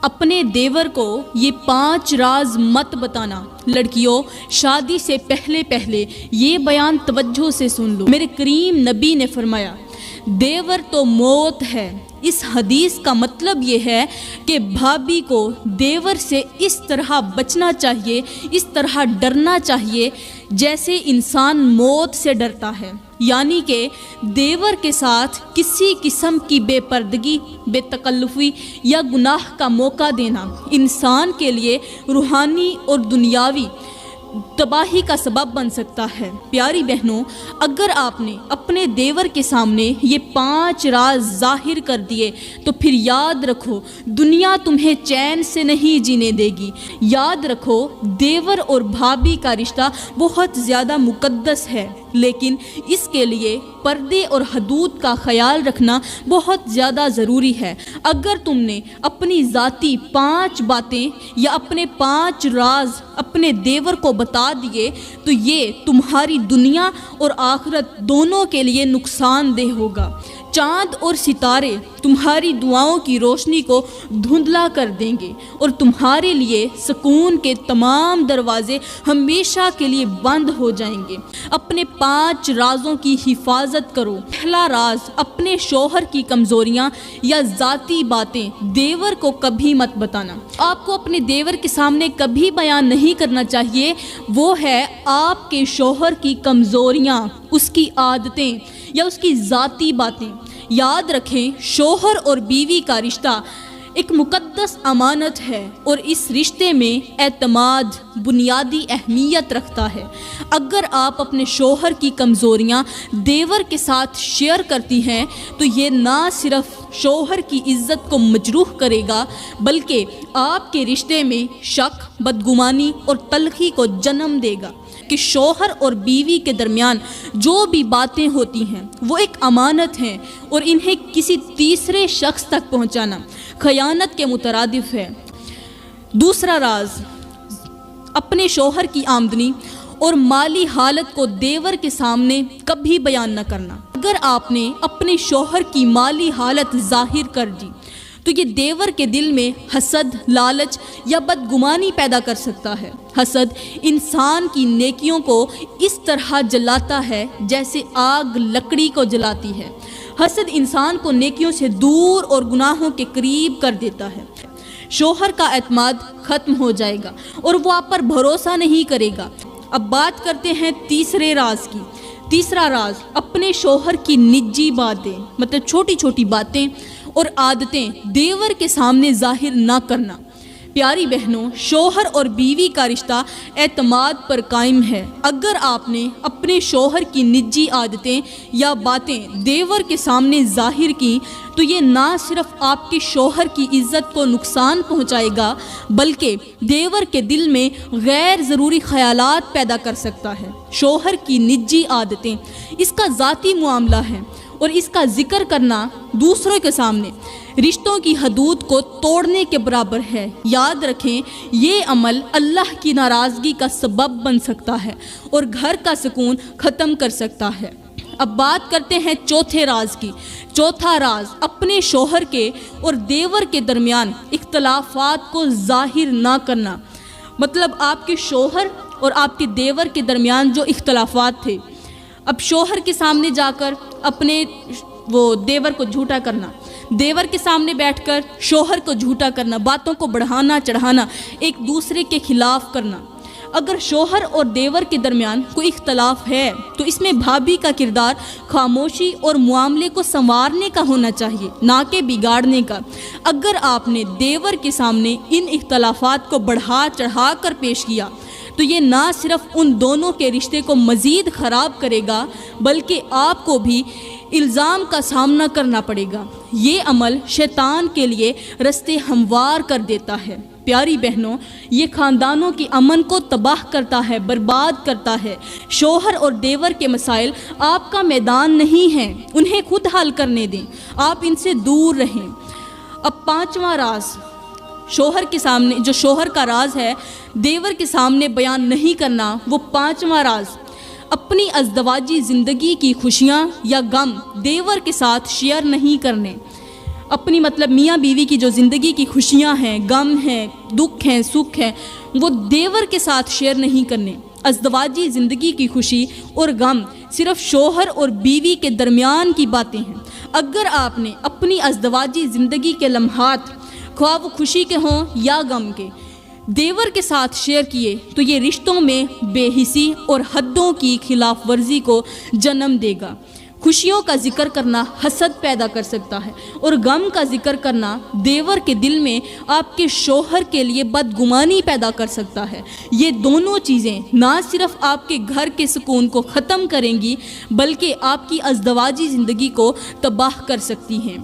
اپنے دیور کو یہ 5 راز مت بتانا۔ لڑکیوں، شادی سے پہلے یہ بیان توجہ سے سن لو۔ میرے کریم نبی نے فرمایا دیور تو موت ہے۔ اس حدیث کا مطلب یہ ہے کہ بھابی کو دیور سے اس طرح بچنا چاہیے، اس طرح ڈرنا چاہیے جیسے انسان موت سے ڈرتا ہے۔ یعنی کہ دیور کے ساتھ کسی قسم کی بے پردگی، بے تکلفی یا گناہ کا موقع دینا انسان کے لیے روحانی اور دنیاوی تباہی کا سبب بن سکتا ہے۔ پیاری بہنوں، اگر آپ نے اپنے دیور کے سامنے یہ 5 راز ظاہر کر دیے تو پھر یاد رکھو دنیا تمہیں چین سے نہیں جینے دے گی۔ یاد رکھو دیور اور بھابی کا رشتہ بہت زیادہ مقدس ہے، لیکن اس کے لیے پردے اور حدود کا خیال رکھنا بہت زیادہ ضروری ہے۔ اگر تم نے اپنی ذاتی 5 باتیں یا اپنے 5 راز اپنے دیور کو بتا دیے تو یہ تمہاری دنیا اور آخرت دونوں کے لیے نقصان دہ ہوگا۔ چاند اور ستارے تمہاری دعاؤں کی روشنی کو دھندلا کر دیں گے اور تمہارے لیے سکون کے تمام دروازے ہمیشہ کے لیے بند ہو جائیں گے۔ اپنے 5 رازوں کی حفاظت کرو۔ پہلا راز، اپنے شوہر کی کمزوریاں یا ذاتی باتیں دیور کو کبھی مت بتانا۔ آپ کو اپنے دیور کے سامنے کبھی بیان نہیں کرنا چاہیے، وہ ہے آپ کے شوہر کی کمزوریاں، اس کی عادتیں یا اس کی ذاتی باتیں۔ یاد رکھیں شوہر اور بیوی کا رشتہ ایک مقدس امانت ہے اور اس رشتے میں اعتماد بنیادی اہمیت رکھتا ہے۔ اگر آپ اپنے شوہر کی کمزوریاں دیور کے ساتھ شیئر کرتی ہیں تو یہ نہ صرف شوہر کی عزت کو مجروح کرے گا بلکہ آپ کے رشتے میں شک، بدگمانی اور تلخی کو جنم دے گا۔ کہ شوہر اور بیوی کے درمیان جو بھی باتیں ہوتی ہیں وہ ایک امانت ہیں اور انہیں کسی تیسرے شخص تک پہنچانا خیانت کے مترادف ہے۔ دوسرا راز، اپنے شوہر کی آمدنی اور مالی حالت کو دیور کے سامنے کبھی بیان نہ کرنا۔ اگر آپ نے اپنے شوہر کی مالی حالت ظاہر کر دی تو یہ دیور کے دل میں حسد، لالچ یا بدگمانی پیدا کر سکتا ہے۔ حسد انسان کی نیکیوں کو اس طرح جلاتا ہے جیسے آگ لکڑی کو جلاتی ہے۔ حسد انسان کو نیکیوں سے دور اور گناہوں کے قریب کر دیتا ہے۔ شوہر کا اعتماد ختم ہو جائے گا اور وہ آپ پر بھروسہ نہیں کرے گا۔ اب بات کرتے ہیں تیسرے راز کی۔ تیسرا راز، اپنے شوہر کی نجی باتیں، مطلب چھوٹی چھوٹی باتیں اور عادتیں دیور کے سامنے ظاہر نہ کرنا۔ پیاری بہنوں، شوہر اور بیوی کا رشتہ اعتماد پر قائم ہے۔ اگر آپ نے اپنے شوہر کی نجی عادتیں یا باتیں دیور کے سامنے ظاہر کی تو یہ نہ صرف آپ کے شوہر کی عزت کو نقصان پہنچائے گا بلکہ دیور کے دل میں غیر ضروری خیالات پیدا کر سکتا ہے۔ شوہر کی نجی عادتیں اس کا ذاتی معاملہ ہے اور اس کا ذکر کرنا دوسروں کے سامنے رشتوں کی حدود کو توڑنے کے برابر ہے۔ یاد رکھیں یہ عمل اللہ کی ناراضگی کا سبب بن سکتا ہے اور گھر کا سکون ختم کر سکتا ہے۔ اب بات کرتے ہیں چوتھے راز کی۔ چوتھا راز، اپنے شوہر کے اور دیور کے درمیان اختلافات کو ظاہر نہ کرنا۔ مطلب آپ کے شوہر اور آپ کے دیور کے درمیان جو اختلافات تھے، اب شوہر کے سامنے جا کر اپنے دیور کو جھوٹا کرنا، دیور کے سامنے بیٹھ کر شوہر کو جھوٹا کرنا، باتوں کو بڑھانا چڑھانا، ایک دوسرے کے خلاف کرنا۔ اگر شوہر اور دیور کے درمیان کوئی اختلاف ہے تو اس میں بھابی کا کردار خاموشی اور معاملے کو سنوارنے کا ہونا چاہیے، نہ کہ بگاڑنے کا۔ اگر آپ نے دیور کے سامنے ان اختلافات کو بڑھا چڑھا کر پیش کیا تو یہ نہ صرف ان دونوں کے رشتے کو مزید خراب کرے گا بلکہ آپ کو بھی الزام کا سامنا کرنا پڑے گا۔ یہ عمل شیطان کے لیے رستے ہموار کر دیتا ہے۔ پیاری بہنوں، یہ خاندانوں کی امن کو تباہ کرتا ہے، برباد کرتا ہے۔ شوہر اور دیور کے مسائل آپ کا میدان نہیں ہیں، انہیں خود حل کرنے دیں، آپ ان سے دور رہیں۔ اب پانچواں راز، شوہر کے سامنے جو شوہر کا راز ہے دیور کے سامنے بیان نہیں کرنا، وہ پانچواں راز، اپنی ازدواجی زندگی کی خوشیاں یا غم دیور کے ساتھ شیئر نہیں کرنے۔ اپنی مطلب میاں بیوی کی جو زندگی کی خوشیاں ہیں، غم ہیں، دکھ ہیں، سکھ ہیں، وہ دیور کے ساتھ شیئر نہیں کرنے۔ ازدواجی زندگی کی خوشی اور غم صرف شوہر اور بیوی کے درمیان کی باتیں ہیں۔ اگر آپ نے اپنی ازدواجی زندگی کے لمحات، خواہ وہ خوشی کے ہوں یا غم کے، دیور کے ساتھ شیئر کیے تو یہ رشتوں میں بے حسی اور حدوں کی خلاف ورزی کو جنم دے گا۔ خوشیوں کا ذکر کرنا حسد پیدا کر سکتا ہے، اور غم کا ذکر کرنا دیور کے دل میں آپ کے شوہر کے لیے بدگمانی پیدا کر سکتا ہے۔ یہ دونوں چیزیں نہ صرف آپ کے گھر کے سکون کو ختم کریں گی، بلکہ آپ کی ازدواجی زندگی کو تباہ کر سکتی ہیں۔